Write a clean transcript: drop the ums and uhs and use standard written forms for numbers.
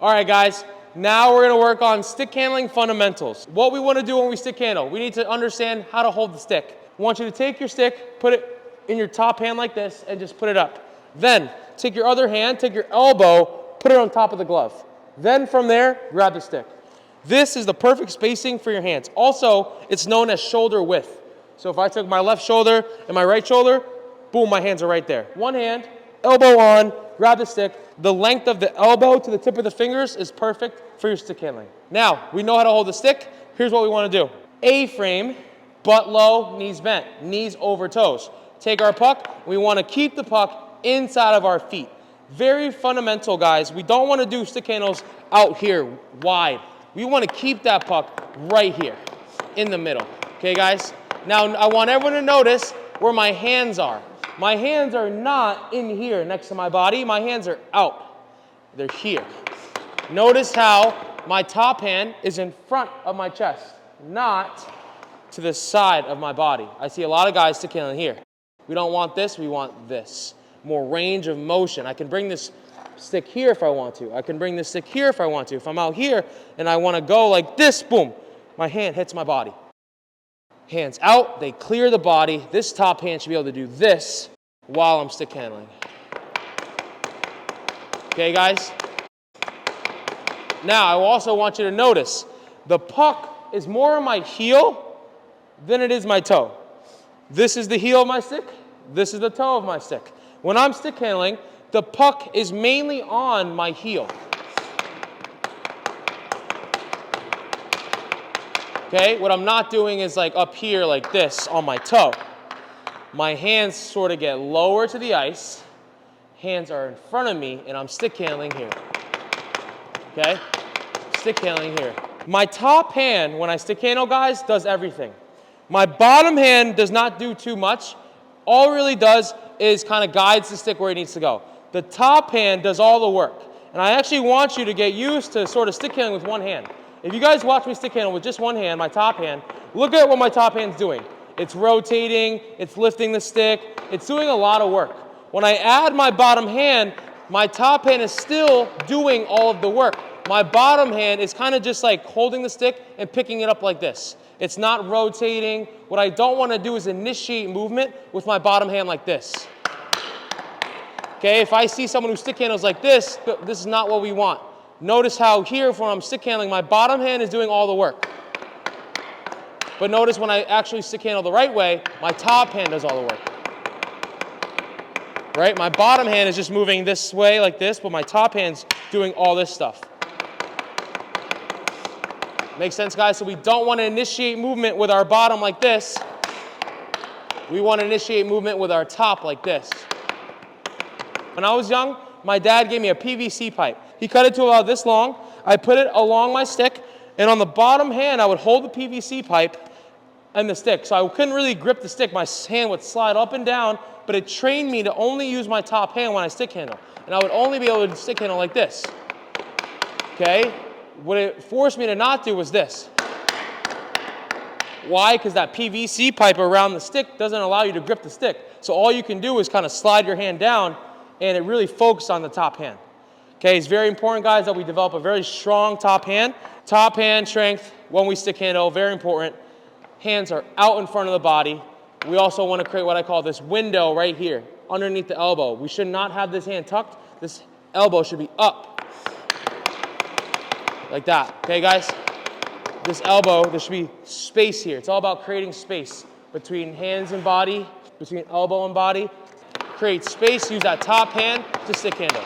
All right, guys. Now we're going to work on stick handling fundamentals. What we want to do when we stick handle, we need to understand how to hold the stick. I want you to take your stick, put it in your top hand like this, and just put it up. Then take your other hand, take your elbow, put it on top of the glove. Then from there, grab the stick. This is the perfect spacing for your hands. Also, it's known as shoulder width. So if I took my left shoulder and my right shoulder, boom, my hands are right there. One hand, elbow on, grab the stick. The length of the elbow to the tip of the fingers is perfect for your stick handling. Now, we know how to hold the stick. Here's what we want to do. A-frame, butt low, knees bent, knees over toes. Take our puck. We want to keep the puck inside of our feet. Very fundamental, guys. We don't want to do stick handles out here, wide. We want to keep that puck right here, in the middle. Okay, guys? Now, I want everyone to notice where my hands are. My hands are not in here next to my body. My hands are out. They're here. Notice how my top hand is in front of my chest, not to the side of my body. I see a lot of guys stick handling here. We don't want this. We want this. More range of motion. I can bring this stick here if I want to. I can bring this stick here if I want to. If I'm out here and I want to go like this, boom, my hand hits my body. Hands out, they clear the body. This top hand should be able to do this while I'm stick handling. Okay, guys? Now, I also want you to notice the puck is more on my heel than it is my toe. This is the heel of my stick. This is the toe of my stick. When I'm stick handling, the puck is mainly on my heel. Okay, what I'm not doing is like up here like this on my toe. My hands sort of get lower to the ice. Hands are in front of me and I'm stick handling here. Okay, stick handling here. My top hand, when I stick handle, guys, does everything. My bottom hand does not do too much. All it really does is kind of guides the stick where it needs to go. The top hand does all the work. And I actually want you to get used to sort of stick handling with one hand. If you guys watch me stick handle with just one hand, my top hand, look at what my top hand's doing. It's rotating, it's lifting the stick, it's doing a lot of work. When I add my bottom hand, my top hand is still doing all of the work. My bottom hand is kind of just like holding the stick and picking it up like this. It's not rotating. What I don't want to do is initiate movement with my bottom hand like this. Okay, if I see someone who stick handles like this is not what we want. Notice how here, when I'm stick handling, my bottom hand is doing all the work. But notice when I actually stick handle the right way, my top hand does all the work. Right? My bottom hand is just moving this way like this, but my top hand's doing all this stuff. Makes sense, guys? So we don't want to initiate movement with our bottom like this. We want to initiate movement with our top like this. When I was young, my dad gave me a PVC pipe. He cut it to about this long. I put it along my stick, and on the bottom hand, I would hold the PVC pipe and the stick. So I couldn't really grip the stick. My hand would slide up and down, but it trained me to only use my top hand when I stick handle. And I would only be able to stick handle like this. Okay? What it forced me to not do was this. Why? Because that PVC pipe around the stick doesn't allow you to grip the stick. So all you can do is kind of slide your hand down, and it really focuses on the top hand. Okay, it's very important, guys, that we develop a very strong top hand. Top hand strength when we stick handle, very important. Hands are out in front of the body. We also want to create what I call this window right here, underneath the elbow. We should not have this hand tucked. This elbow should be up. Like that, okay, guys? This elbow, there should be space here. It's all about creating space between hands and body, between elbow and body. Create space, use that top hand to stick handle.